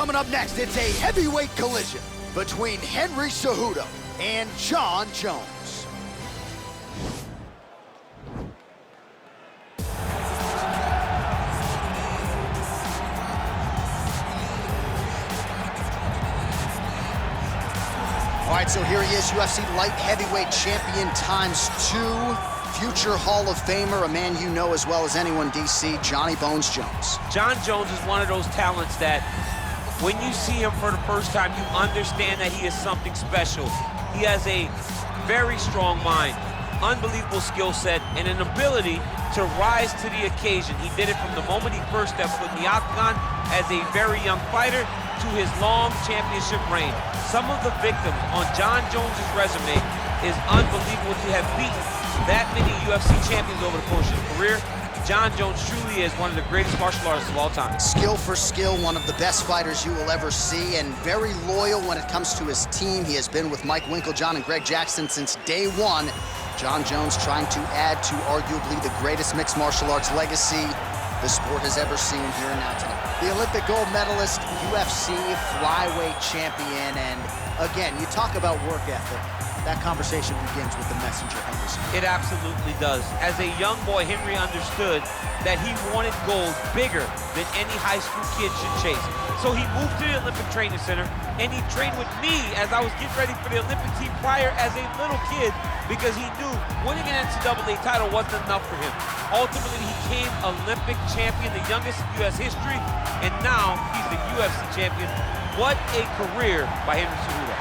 Coming up next, it's a heavyweight collision between Henry Cejudo and Jon Jones. All right, so here he is, UFC light heavyweight champion ×2. Future Hall of Famer, a man you know as well as anyone, DC, Johnny Bones Jones. Jon Jones is one of those talents that when you see him for the first time, you understand that he is something special. He has a very strong mind, unbelievable skill set, and an ability to rise to the occasion. He did it from the moment he first stepped foot in the octagon as a very young fighter to his long championship reign. Some of the victims on Jon Jones' resume is unbelievable to have beaten that many UFC champions over the course of his career. Jon Jones truly is one of the greatest martial artists of all time. Skill for skill, one of the best fighters you will ever see, and very loyal when it comes to his team. He has been with Mike Winkeljohn and Greg Jackson since day one. Jon Jones trying to add to arguably the greatest mixed martial arts legacy the sport has ever seen here and now tonight. The Olympic gold medalist, UFC flyweight champion, and again, you talk about work ethic. That conversation begins with the messenger, Henry. It absolutely does. As a young boy, Henry understood that he wanted gold bigger than any high school kid should chase. So he moved to the Olympic Training Center, and he trained with me as I was getting ready for the Olympic team prior as a little kid, because he knew winning an NCAA title wasn't enough for him. Ultimately, he became Olympic champion, the youngest in U.S. history, and now he's the UFC champion. What a career by Henry Cejudo.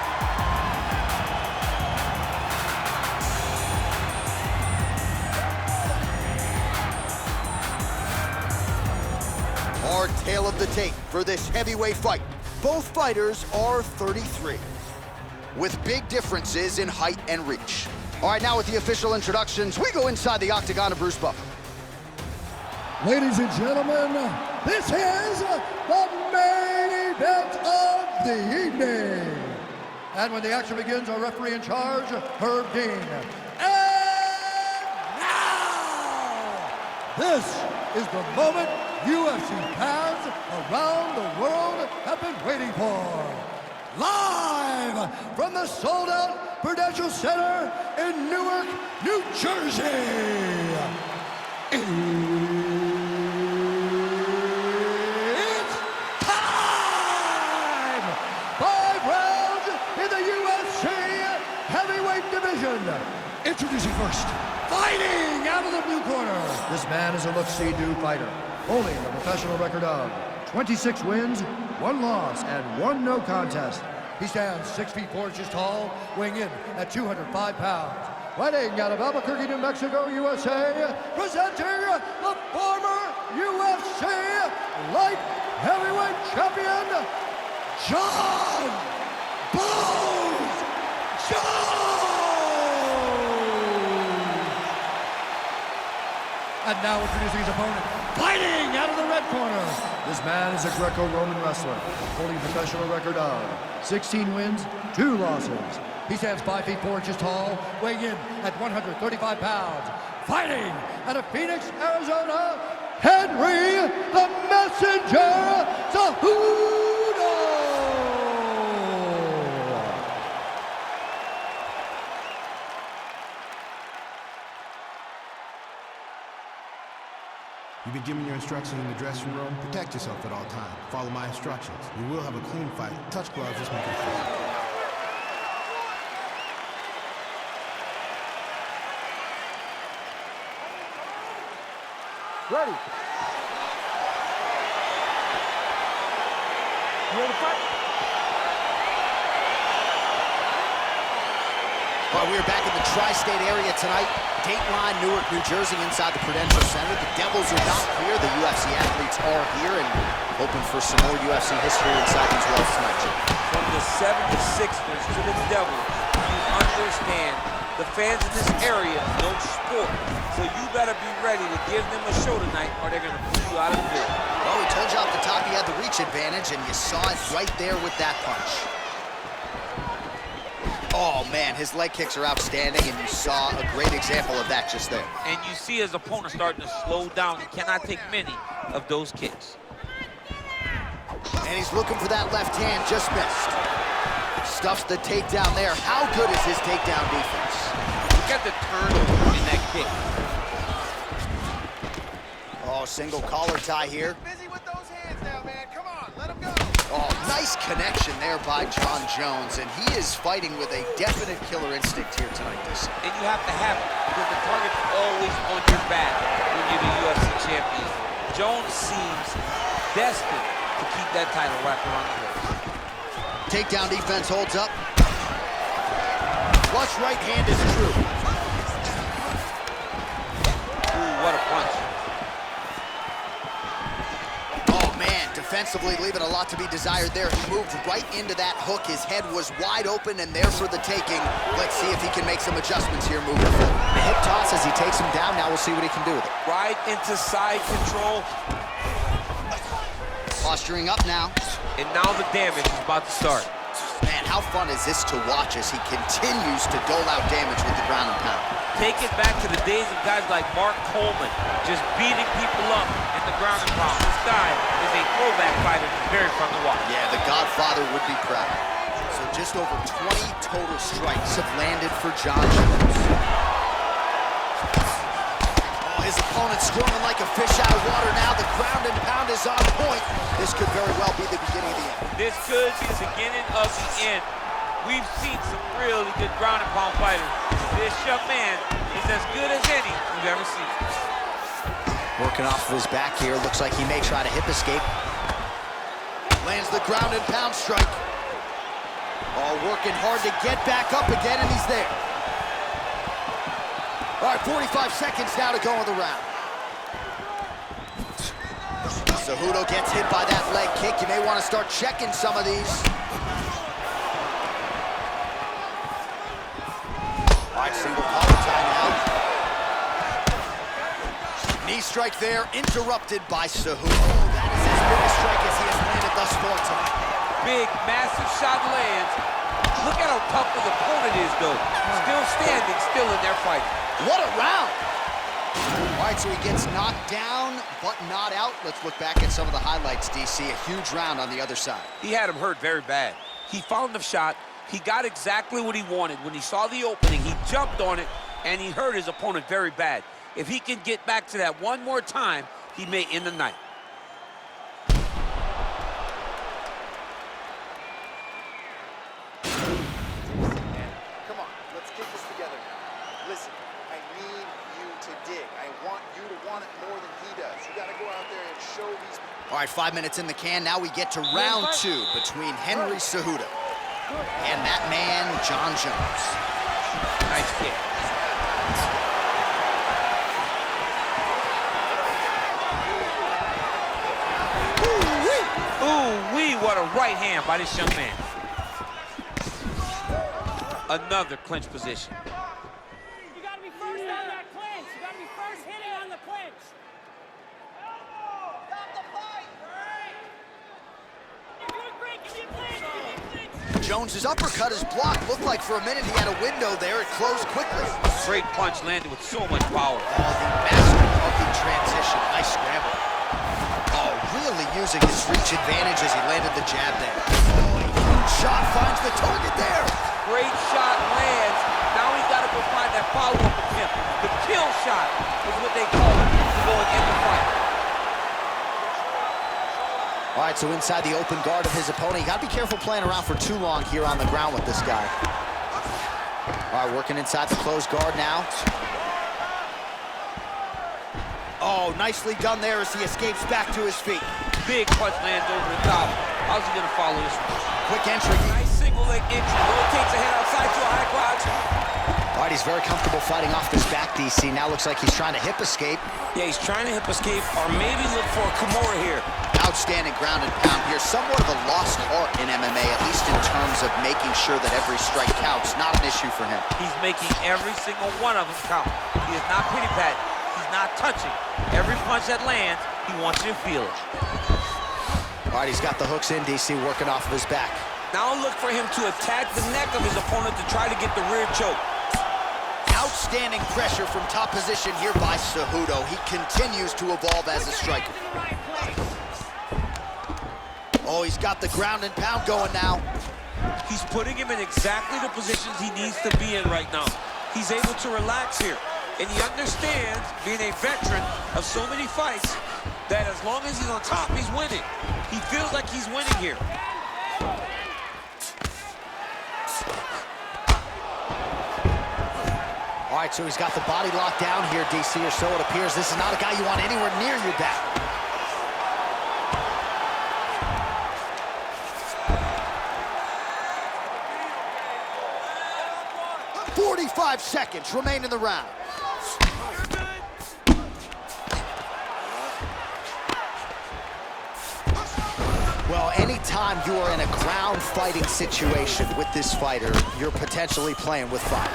Our tale of the tape for this heavyweight fight. Both fighters are 33, with big differences in height and reach. All right, now with the official introductions, we go inside the octagon of Bruce Buffer. Ladies and gentlemen, this is the main event of the evening. And when the action begins, our referee in charge, Herb Dean. And now, this is the moment UFC fans around the world have been waiting for. Live from the sold-out Prudential Center in Newark, New Jersey. It's time! 5 rounds in the UFC heavyweight division. Introducing first, fighting out of the blue corner. This man is a look-see-do fighter, holding a professional record of 26 wins, 1 loss, and 1 no contest. He stands 6 feet 4 inches tall, weighing in at 205 pounds. Fighting out of Albuquerque, New Mexico, USA, presenting the former UFC light heavyweight champion, Jon Bones Jones! And now introducing his opponent, fighting out of the red corner. This man is a Greco-Roman wrestler, holding a professional record of 16 wins, 2 losses. He stands 5 feet 4 inches tall, weighing in at 135 pounds. Fighting out of Phoenix, Arizona, Henry the Messenger Cejudo! You've been given your instructions in the dressing room. Protect yourself at all times. Follow my instructions. You will have a clean fight. Touch gloves, just make it clean. Ready. You ready to fight? Well, we are back in the tri-state area tonight. Dateline, Newark, New Jersey, inside the Prudential Center. The Devils are not here. The UFC athletes are here, and hoping for some more UFC history inside these walls tonight. From the 76ers to the Devils, you understand the fans in this area know sport. So you better be ready to give them a show tonight, or they're going to put you out of the building. Well, we told you off the top he had the reach advantage, and you saw it right there with that punch. Oh, man, his leg kicks are outstanding, and you saw a great example of that just there. And you see his opponent starting to slow down. He cannot take many of those kicks. And he's looking for that left hand, just missed. Stuffs the takedown there. How good is his takedown defense? Look at the turnover in that kick. Oh, single collar tie here. Busy with those hands now, man. Come on, let him go. Oh, nice connection there by John Jones, and he is fighting with a definite killer instinct here tonight, DC. And you have to have it, because the target's always on your back when you're the UFC champion. Jones seems destined to keep that title wrapped around the waist. Takedown defense holds up. Flush right hand is true. Ooh, what a punch. Defensively, leaving a lot to be desired there. He moved right into that hook. His head was wide open and there for the taking. Let's see if he can make some adjustments here moving forward. The hip toss as he takes him down. Now we'll see what he can do with it. Right into side control. Posturing up now. And now the damage is about to start. Man, how fun is this to watch as he continues to dole out damage with the ground and pound. Take it back to the days of guys like Mark Coleman, just beating people up in the ground and pound. This guy is a throwback fighter. It's very fun to watch. Yeah, the Godfather would be proud. So just over 20 total strikes have landed for John Jones. Oh, his opponent's squirming like a fish out of water now. The ground and pound is on point. This could very well be the beginning of the end. This could be the beginning of the end. We've seen some really good ground and pound fighters. This young man is as good as any we've ever seen. Working off of his back here. Looks like he may try to hip escape. Lands the ground and pound strike. Oh, working hard to get back up again, and he's there. All right, 45 seconds now to go in the round. Cejudo gets hit by that leg kick. You may want to start checking some of these. All right, single collar tie now. Knee strike there, interrupted by Cejudo. Oh, that is his biggest strike as he has landed thus far tonight. Big, massive shot lands. Look at how tough his opponent is, though. Still standing, still in their fight. What a round! All right, so he gets knocked down, but not out. Let's look back at some of the highlights, DC. A huge round on the other side. He had him hurt very bad. He found the shot. He got exactly what he wanted. When he saw the opening, he jumped on it, and he hurt his opponent very bad. If he can get back to that one more time, he may end the night. Come on, let's get this together now. Listen, I need you to dig. I want you to want it more than he does. You got to go out there and show these. All right, 5 minutes in the can. Now we get to round two between Henry Cejudo and that man, John Jones. Nice kick. Ooh-wee, what a right hand by this young man. Another clinch position. You gotta be first on that clinch. You gotta be first hitting on the clinch. Stop the fight! You're doing great. Give me a clinch. Give me a clinch. Jones's uppercut is blocked. Looked like for a minute he had a window there. It closed quickly. Great punch landed with so much power. Oh, the master of the transition. Nice scramble. Oh, really using his reach advantage as he landed the jab there. Oh, a huge shot finds the target there. Great shot lands. Now he's got to go find that follow-up attempt. The kill shot is what they call it to go and end the fight. All right, so inside the open guard of his opponent. You got to be careful playing around for too long here on the ground with this guy. All right, working inside the closed guard now. Oh, nicely done there as he escapes back to his feet. Big punch lands over the top. How's he going to follow this one? Quick entry. Nice single leg entry. Rotates a head outside to a high crotch. All right, he's very comfortable fighting off this back, DC. Now looks like he's trying to hip escape. Yeah, he's trying to hip escape or maybe look for a Kimura here. Outstanding ground and pound here. Somewhat of a lost art in MMA, at least in terms of making sure that every strike counts. Not an issue for him. He's making every single one of them count. He is not pity-patting. He's not touching. Every punch that lands, he wants you to feel it. All right, he's got the hooks in, DC, working off of his back. Now look for him to attack the neck of his opponent to try to get the rear choke. Outstanding pressure from top position here by Cejudo. He continues to evolve as a striker. Oh, he's got the ground and pound going now. He's putting him in exactly the positions he needs to be in right now. He's able to relax here. And he understands, being a veteran of so many fights, that as long as he's on top, he's winning. He feels like he's winning here. All right, so he's got the body locked down here, DC, or so it appears. This is not a guy you want anywhere near your back. 45 seconds remain in the round. Well, anytime you are in a ground fighting situation with this fighter, you're potentially playing with fire.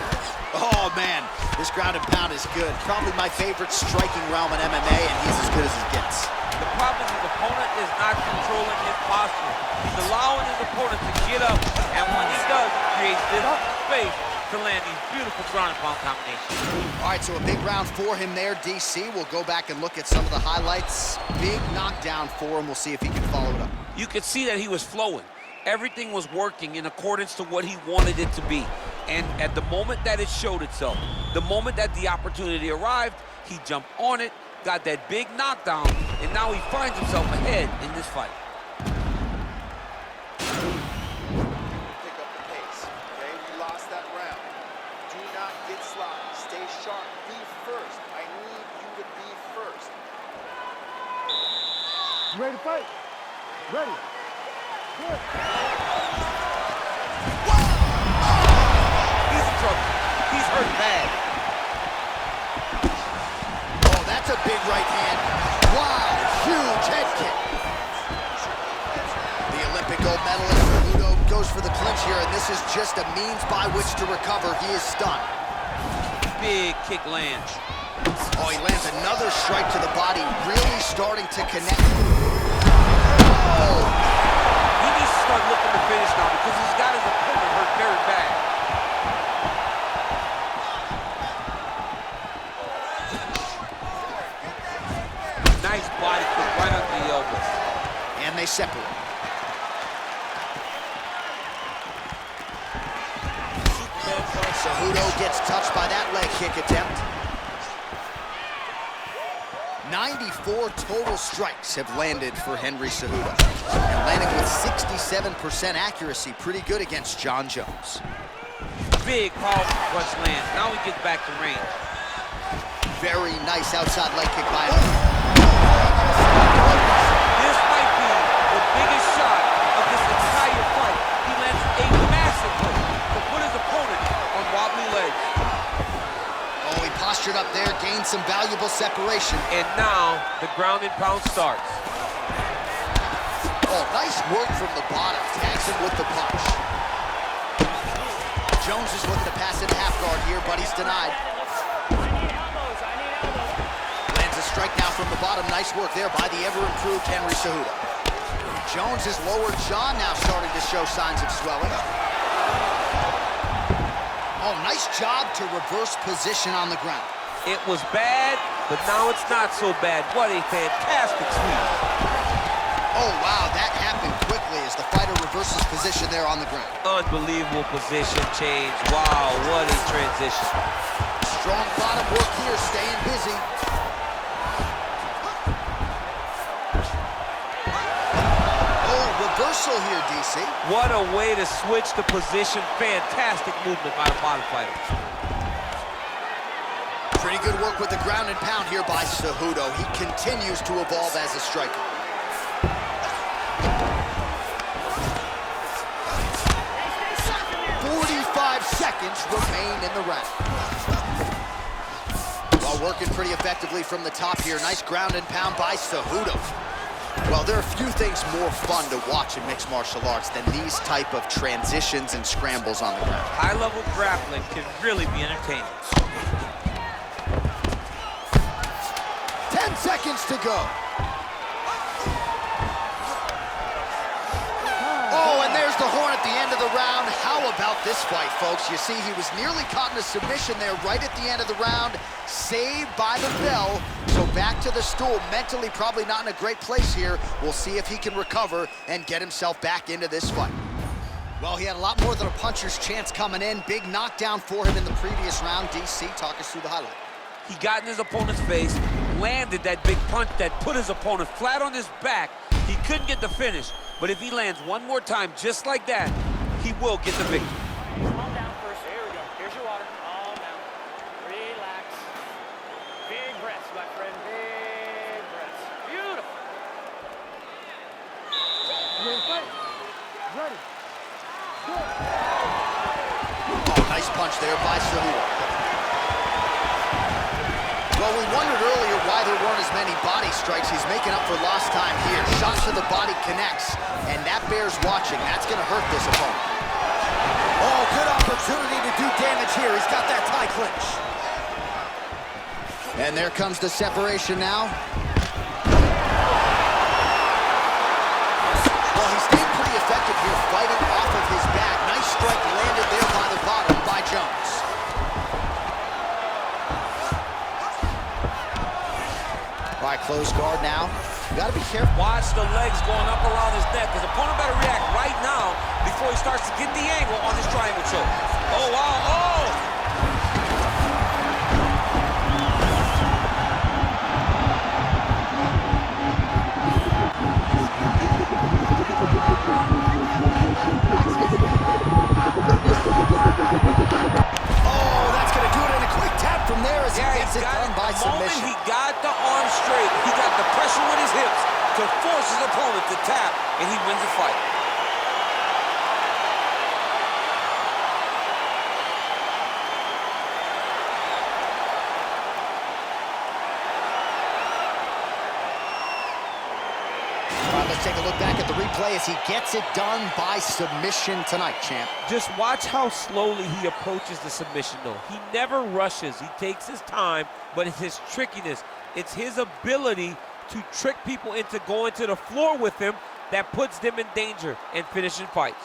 Oh, man, this ground and pound is good. Probably my favorite striking realm in MMA, and he's as good as it gets. The problem is his opponent is not controlling his posture. He's allowing his opponent to get up, and when he does, he creates this space to land these beautiful ground and pound combinations. All right, so a big round for him there, DC. We'll go back and look at some of the highlights. Big knockdown for him. We'll see if he can follow it up. You could see that he was flowing. Everything was working in accordance to what he wanted it to be. And at the moment that it showed itself, the moment that the opportunity arrived, he jumped on it, got that big knockdown, and now he finds himself ahead in this fight. Pick up the pace, okay? We lost that round. Do not get sloppy. Stay sharp. Be first. I need you to be first. You ready to fight? Ready. Good. He's in trouble. He's hurt bad. Oh, that's a big right hand. Wow, huge head kick. The Olympic gold medalist Cejudo goes for the clinch here, and this is just a means by which to recover. He is stunned. Big kick lands. Oh, he lands another strike to the body, really starting to connect. Oh. He needs to start looking to finish now because he's got his opponent hurt very bad. Nice body kick right under the elbow. And they separate. Cejudo gets touched by that leg kick attempt. 94 total strikes have landed for Henry Cejudo. And landing with 67% accuracy, pretty good against John Jones. Big, powerful punch lands. Now he gets back to range. Very nice outside leg kick by him. This might be the biggest shot of this entire fight. He lands a massive hook to put his opponent on wobbly legs. Oh, he postured up there, gained some valuable separation. And now the ground and pound starts. Oh, nice work from the bottom. Tags him with the punch. Jones is looking to pass into half guard here, but he's denied. Lands a strike now from the bottom. Nice work there by the ever-improved Henry Cejudo. Jones' lower jaw now starting to show signs of swelling. Oh, nice job to reverse position on the ground. It was bad, but now it's not so bad. What a fantastic sweep. Oh, wow, that happened quickly as the fighter reverses position there on the ground. Unbelievable position change. Wow, what a transition. Strong bottom work here, staying busy. Oh, reversal here, DC. What a way to switch the position. Fantastic movement by the bottom fighter. Pretty good work with the ground and pound here by Cejudo. He continues to evolve as a striker. 45 seconds remain in the round. While working pretty effectively from the top here, nice ground and pound by Cejudo. Well, there are few things more fun to watch in mixed martial arts than these type of transitions and scrambles on the ground. High-level grappling can really be entertaining. 10 seconds to go. Oh, and there's the horn at the end of the round. How about this fight, folks? You see, he was nearly caught in a submission there right at the end of the round, saved by the bell. so back to the stool. Mentally probably not in a great place here. We'll see if he can recover and get himself back into this fight. Well, he had a lot more than a puncher's chance coming in. Big knockdown for him in the previous round. DC, talk us through the highlight. He got in his opponent's face, landed that big punch that put his opponent flat on his back. He couldn't get the finish, but if he lands one more time just like that, he will get the victory. Calm down first. Here we go. Here's your water. Calm down. Relax. Big breaths, my friend. Big breaths. Beautiful. Ready. Oh, nice punch there by Cejudo. Well, we wondered earlier why there weren't as many body strikes. He's making up for lost time here. Shot to the body connects, and that bears watching. That's going to hurt this opponent. Oh, good opportunity to do damage here. He's got that tie clinch. And there comes the separation now. Well, he stayed pretty effective here, fighting off of his back. Nice strike landed there by the bottom by Jones. All right, close guard now. You gotta be careful. Watch the legs going up around his neck. His opponent better react right now before he starts to get the angle on his triangle choke. Oh, wow, oh! Oh, that's gonna do it in a quick tap from there as he gets it done by submission. The moment he got the arm straight, he got the pressure with his hips to force his opponent to tap, and he wins the fight. All right, let's take a look back at the replay as he gets it done by submission tonight, champ. Just watch how slowly he approaches the submission, though. He never rushes. He takes his time, but it's his trickiness. It's his ability to trick people into going to the floor with him that puts them in danger and finishing fights.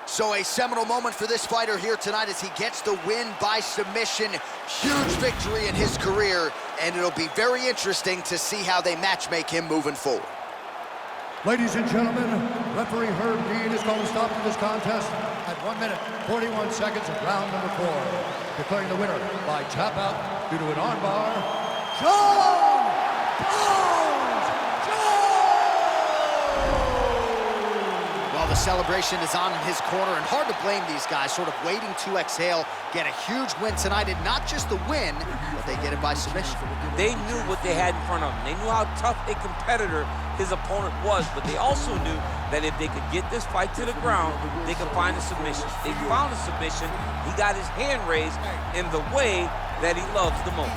So a seminal moment for this fighter here tonight as he gets the win by submission. Huge victory in his career, and it'll be very interesting to see how they matchmake him moving forward. Ladies and gentlemen, referee Herb Dean is going to stop to this contest at 1 minute, 41 seconds of round number 4. Declaring the winner by tap out due to an armbar, John Bones Jones! Well, the celebration is on in his corner, and hard to blame these guys, sort of waiting to exhale, get a huge win tonight, and not just the win, but they get it by submission. They knew what they had in front of them. They knew how tough a competitor his opponent was, but they also knew that if they could get this fight to the ground, they could find a submission. They found a submission. He got his hand raised in the way that he loves the most.